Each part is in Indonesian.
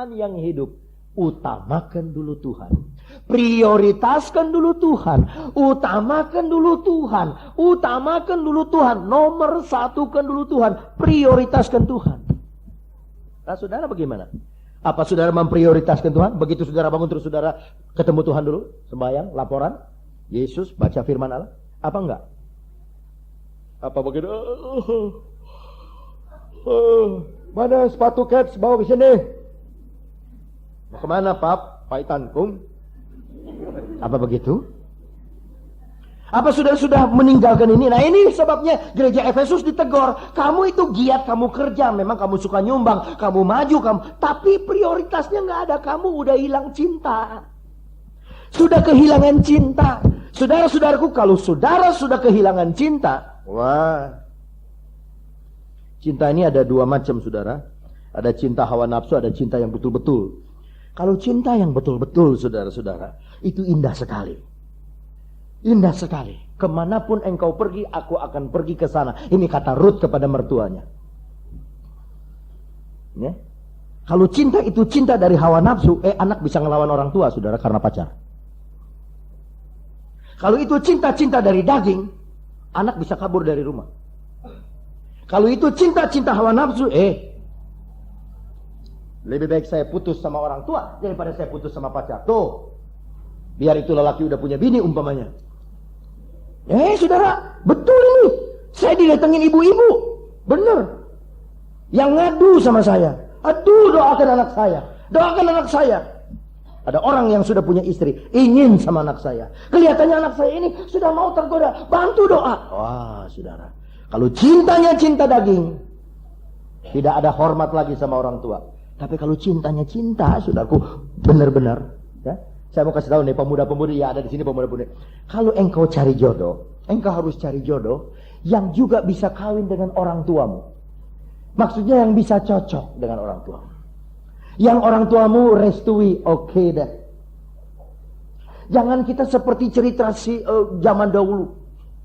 Tuhan yang hidup. Utamakan dulu Tuhan. Prioritaskan dulu Tuhan. Utamakan dulu Tuhan. Utamakan dulu Tuhan. Nomor satukan dulu Tuhan. Prioritaskan Tuhan. Nah, saudara bagaimana? Apa saudara memprioritaskan Tuhan? Begitu saudara bangun terus saudara ketemu Tuhan dulu, sembahyang, laporan, Yesus, baca firman Allah. Apa enggak? Apa begitu? Mana sepatu cats bawa ke sini? Mau kemana Pap? Paitan kum? Apa begitu? Apa sudah meninggalkan ini? Nah ini sebabnya gereja Efesus ditegur. Kamu itu giat, kamu kerja. Memang kamu suka nyumbang, kamu maju, tapi prioritasnya nggak ada. Kamu udah hilang cinta. Sudah kehilangan cinta. Saudara-saudaraku, kalau saudara sudah kehilangan cinta, wah. Cinta ini ada dua macam, saudara. Ada cinta hawa nafsu, ada cinta yang betul-betul. Kalau cinta yang betul-betul, saudara-saudara, itu indah sekali. Indah sekali. Kemanapun engkau pergi, aku akan pergi ke sana. Ini kata Ruth kepada mertuanya. Ya. Kalau cinta itu cinta dari hawa nafsu, anak bisa ngelawan orang tua, saudara, karena pacar. Kalau itu cinta-cinta dari daging, anak bisa kabur dari rumah. Kalau itu cinta-cinta hawa nafsu, lebih baik saya putus sama orang tua daripada saya putus sama pacar. Tuh, biar itu lelaki udah punya bini umpamanya. Saudara, betul ini. Saya didatengin ibu-ibu, bener, yang ngadu sama saya. Aduh, doakan anak saya, doakan anak saya. Ada orang yang sudah punya istri, ingin sama anak saya. Kelihatannya anak saya ini sudah mau tergoda, bantu doa. Wah, saudara, kalau cintanya cinta daging, tidak ada hormat lagi sama orang tua. Tapi kalau cintanya cinta, saudaraku, benar-benar, ya. Saya mau kasih tahu nih pemuda-pemudi, ya ada di sini pemuda-pemudi. Kalau engkau cari jodoh, engkau harus cari jodoh yang juga bisa kawin dengan orang tuamu. Maksudnya yang bisa cocok dengan orang tuamu. Yang orang tuamu restui, oke dah. Jangan kita seperti cerita zaman dahulu.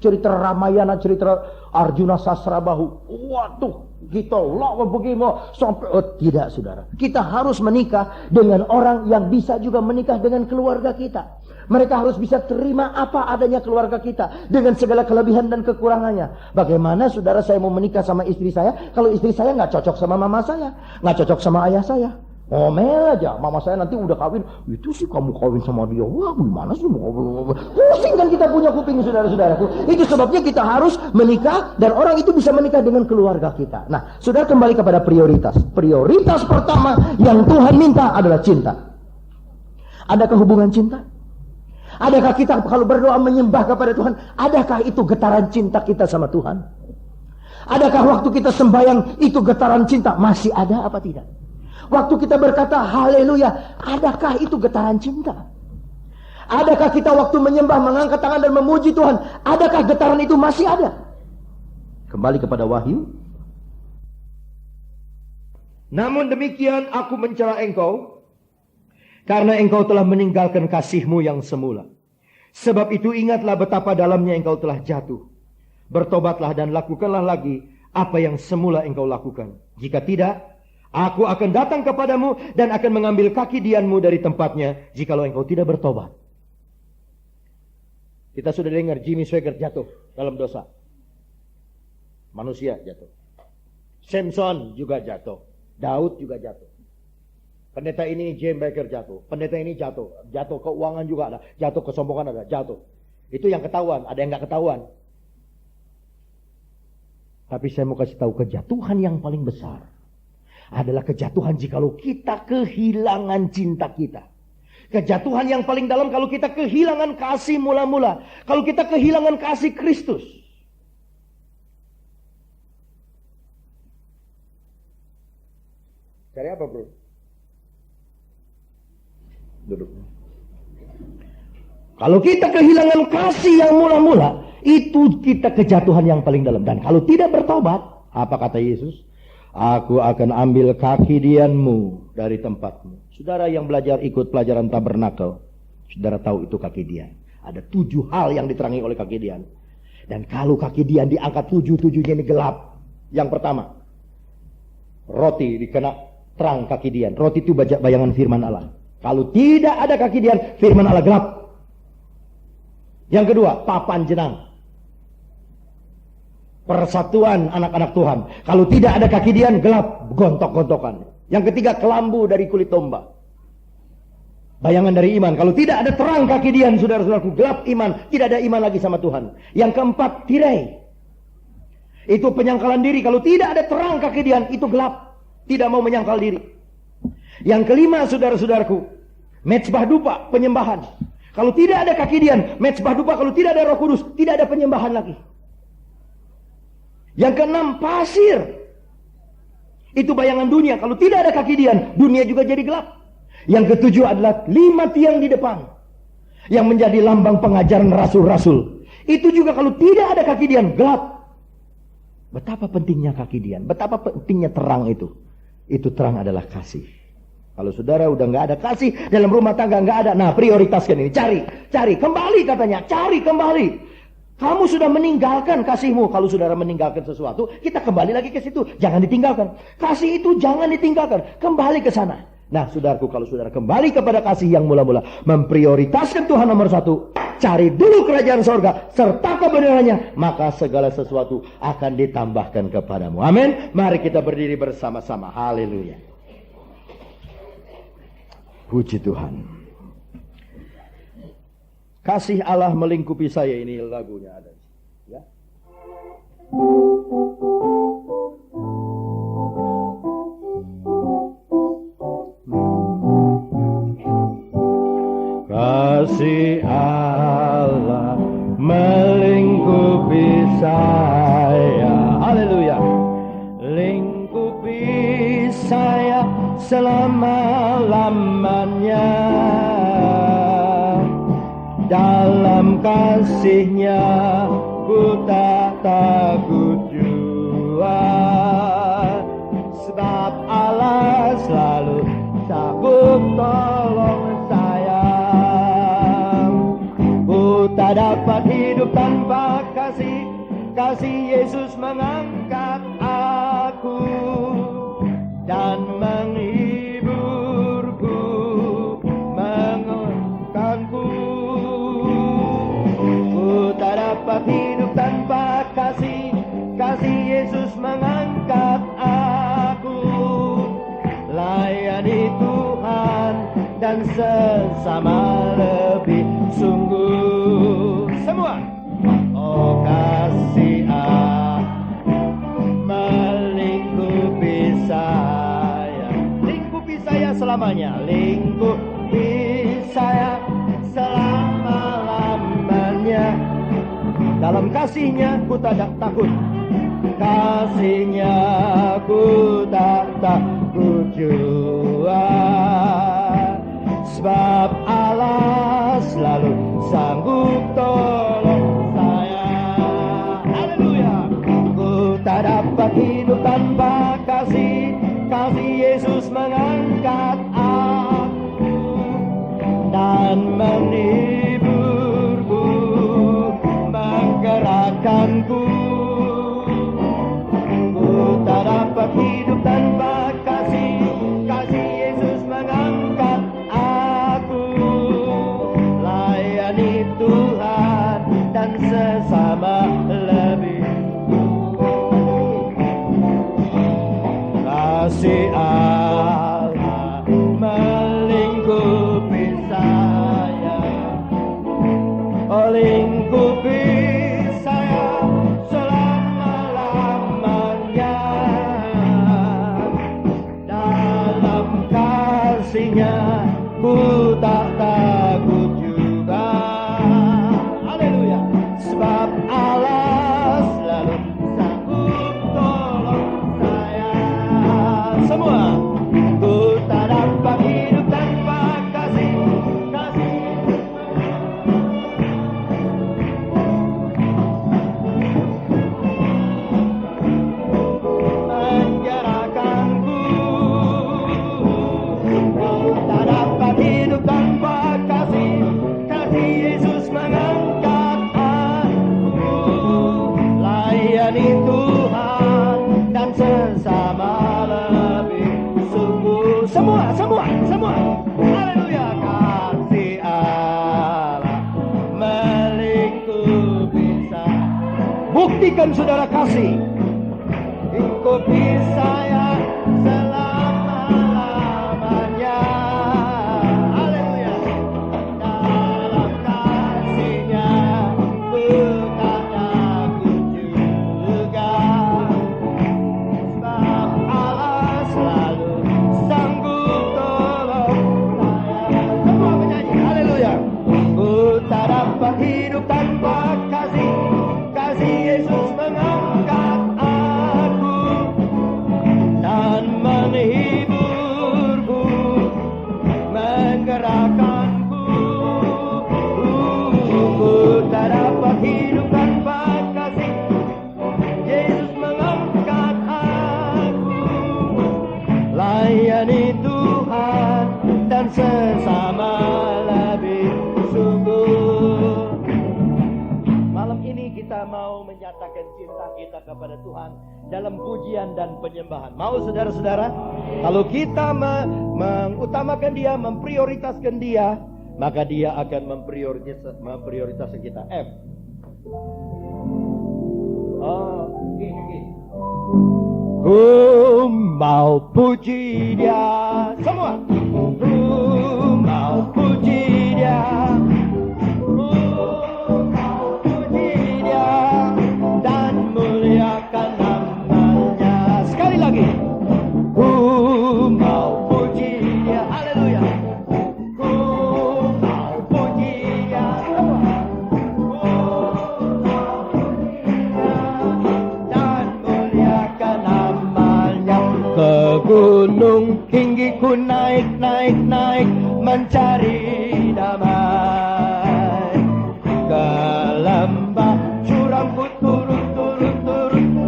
Cerita Ramayana, cerita Arjuna Sasrabahu. Waduh, kita lawan begini sampai tidak, saudara. Kita harus menikah dengan orang yang bisa juga menikah dengan keluarga kita. Mereka harus bisa terima apa adanya keluarga kita dengan segala kelebihan dan kekurangannya. Bagaimana saudara saya mau menikah sama istri saya kalau istri saya nggak cocok sama mama saya, nggak cocok sama ayah saya? Ngomel aja, mama saya nanti udah kawin, itu sih kamu kawin sama dia, wah gimana sih, pusing kan kita punya kuping, saudara-saudaraku. Itu sebabnya kita harus menikah, dan orang itu bisa menikah dengan keluarga kita. Nah, saudara kembali kepada prioritas. Prioritas pertama yang Tuhan minta adalah cinta. Adakah hubungan cinta? Adakah kita kalau berdoa menyembah kepada Tuhan, adakah itu getaran cinta kita sama Tuhan? Adakah waktu kita sembahyang itu getaran cinta masih ada apa tidak? Waktu kita berkata haleluya, adakah itu getaran cinta? Adakah kita waktu menyembah, mengangkat tangan dan memuji Tuhan, adakah getaran itu masih ada? Kembali kepada Wahyu. Namun demikian aku mencela engkau, karena engkau telah meninggalkan kasihmu yang semula. Sebab itu ingatlah betapa dalamnya engkau telah jatuh. Bertobatlah dan lakukanlah lagi apa yang semula engkau lakukan. Jika tidak, aku akan datang kepadamu dan akan mengambil kaki dianmu dari tempatnya jikalau engkau tidak bertobat. Kita sudah dengar Jimmy Swaggart jatuh dalam dosa. Manusia jatuh. Samson juga jatuh. Daud juga jatuh. Pendeta ini James Baker jatuh. Pendeta ini jatuh. Jatuh keuangan juga ada. Jatuh kesombongan ada. Jatuh. Itu yang ketahuan. Ada yang gak ketahuan. Tapi saya mau kasih tahu kejatuhan yang paling besar adalah kejatuhan jikalau kita kehilangan cinta kita. Kejatuhan yang paling dalam kalau kita kehilangan kasih mula-mula. Kalau kita kehilangan kasih Kristus. Cari apa bro? Duduk. Kalau kita kehilangan kasih yang mula-mula, itu kita kejatuhan yang paling dalam. Dan kalau tidak bertobat, apa kata Yesus? Aku akan ambil kaki dianmu dari tempatmu. Saudara yang belajar ikut pelajaran tabernakel, saudara tahu itu kaki dian. Ada 7 hal yang diterangi oleh kaki dian. Dan kalau kaki dian diangkat 7-7-nya ini gelap. Yang pertama, roti dikena terang kaki Dian. Roti itu bayangan firman Allah. Kalau tidak ada kaki Dian, firman Allah gelap. Yang kedua, papan jenang. Persatuan anak-anak Tuhan. Kalau tidak ada kaki Dian, gelap, gontok-gontokan. Yang ketiga, kelambu dari kulit domba. Bayangan dari iman. Kalau tidak ada terang kaki Dian, saudara-saudaraku, gelap iman. Tidak ada iman lagi sama Tuhan. Yang keempat, tirai. Itu penyangkalan diri. Kalau tidak ada terang kaki Dian, itu gelap. Tidak mau menyangkal diri. Yang kelima, saudara-saudaraku, mezbah dupa, penyembahan. Kalau tidak ada kaki Dian, mezbah dupa, kalau tidak ada Roh Kudus, tidak ada penyembahan lagi. Yang keenam, pasir. Itu bayangan dunia. Kalau tidak ada kaki Dian, dunia juga jadi gelap. Yang ketujuh adalah 5 tiang di depan, yang menjadi lambang pengajaran rasul-rasul. Itu juga kalau tidak ada kaki Dian, gelap. Betapa pentingnya kaki Dian, betapa pentingnya terang itu. Itu terang adalah kasih. Kalau saudara udah nggak ada kasih dalam rumah tangga, nggak ada. Nah, prioritaskan ini, cari kembali katanya, cari kembali. Kamu sudah meninggalkan kasihmu. Kalau saudara meninggalkan sesuatu, kita kembali lagi ke situ. Jangan ditinggalkan. Kasih itu jangan ditinggalkan. Kembali ke sana. Nah, saudaraku, kalau saudara kembali kepada kasih yang mula-mula, memprioritaskan Tuhan nomor 1, cari dulu kerajaan sorga serta kebenarannya, maka segala sesuatu akan ditambahkan kepadamu. Amin. Mari kita berdiri bersama-sama. Haleluya. Puji Tuhan. Kasih Allah melingkupi saya, ini lagunya ada. Ya. Kasih Allah melingkupi saya. Haleluya. Lingkupi saya selama-lamanya. Dalam kasih-Nya ku tak takut jua, sebab Allah selalu sanggup tolong saya. Ku tak dapat hidup tanpa kasih. Kasih Yesus mengangkat aku dan menghiburku, menguatkanku. Ku tak dapat hidup tanpa kasih. Kasih Yesus mengangkat aku, layani Tuhan dan sesama lebih sungguh. Semua. Oh, kasih Allah melingkupi saya. Lingkupi saya selamanya. Lingkupi saya selama-lamanya. Dalam kasih-Nya ku tak takut. Kasih-Nya ku tak takut jua, sebab Allah selalu sanggup tolong saya. Haleluya. Ku tak dapat hidup tanpa kasih. Kasih Yesus mengangkat aku dan menghiburku, menggerakkanku. Ku tak dapat hidup tanpa kasih. Kasih Yesus mengangkat aku, layani Tuhan dan sesama lebih. Kasih Allah melingkupi saya. Oh, lingkupi saya selama-lamanya. Dalam kasih-Nya ku tak takut juga. Haleluya. Sebab Allah selalu sanggup tolong saya. Semua. Ku tak dapat hidup tanpa kasih. Kasih mengerakkanku. Ku tak dapat hidup tanpa kasih. Kasih Yesus mengangkat aku, layani Tuhan dan sesama lebih sungguh. semua. Haleluya, kasih Allah melingkupi saya. Buktikan saudara kasih. Ikuti saya selama-lamanya. Haleluya. Dalam kasihnya ku tak takut juga. Sebab Allah selalu sanggup tolong saya. Semua menyanyi. Haleluya. Ku tak dapat hidup tanpa kasih. Kasih Yesus mengangkat dan menghiburku, menggerakkanku. Ku tak dapat hidup tanpa kasih. Yesus mengangkat aku. Layani Tuhan dan sesama lebih sungguh. Malam ini kita mau menyatakan cinta kita kepada Tuhan dalam pujian dan penyembahan. Mau saudara-saudara? Kalau kita mengutamakan Dia, memprioritaskan Dia, maka Dia akan memprioritaskan kita. F. Oh, G. Ku mau puji Dia. Semua. Ku mau puji Dia. Muliakan namanya. Sekali lagi. Ku mau puji Dia. Haleluya. Ku mau puji Dia. Ku mau puji Dia dan muliakan namanya. Ke gunung tinggi ku naik mencari damai. Ke lembah curam ku turun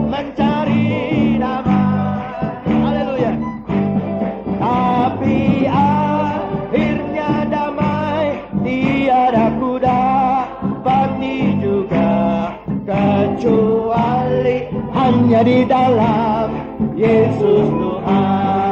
mencari damai. Haleluya. Tapi akhirnya damai tiada ku dapati juga, kecuali hanya di dalam Yesus Tuhan.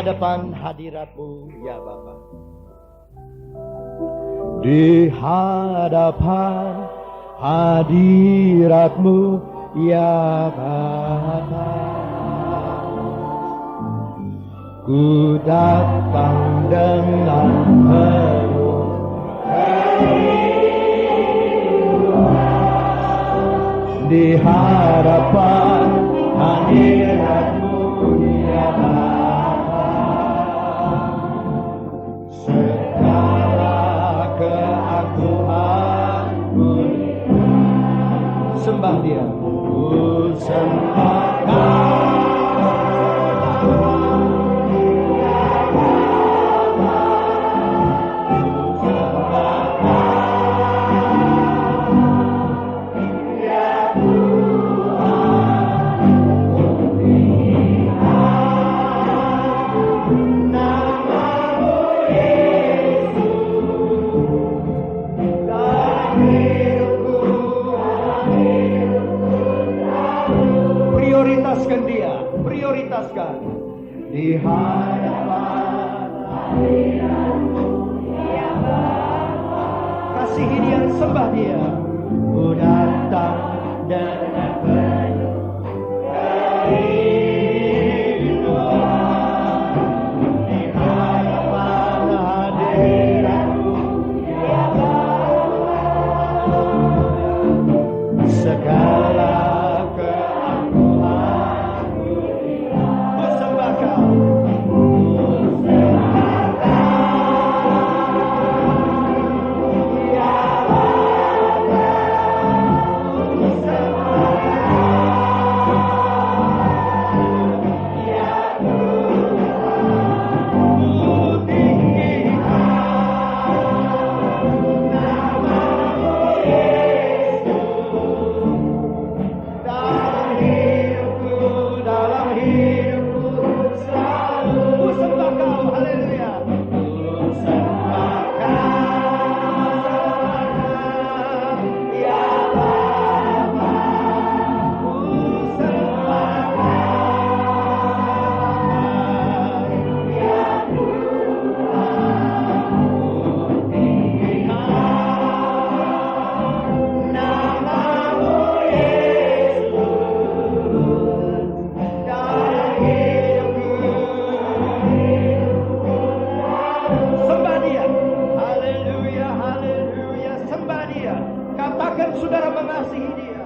hadapan hadirat-Mu ya Bapa. Di hadapan hadirat-Mu ya Bapa, ku datang dengan penuh kerinduan. Di hadapan hadirat-Mu ya Bapa, segala keagunganmu sembah Dia, ku sembahkan. Prioritaskan Dia, prioritaskan. Di hadapan hadirat-Mu ya Bapa, kasihi Dia, sembah Dia. Ku datang dengan penuh kerinduan. Di hadapan hadirat-Mu ya Bapa, segala saudara mengasihi Dia.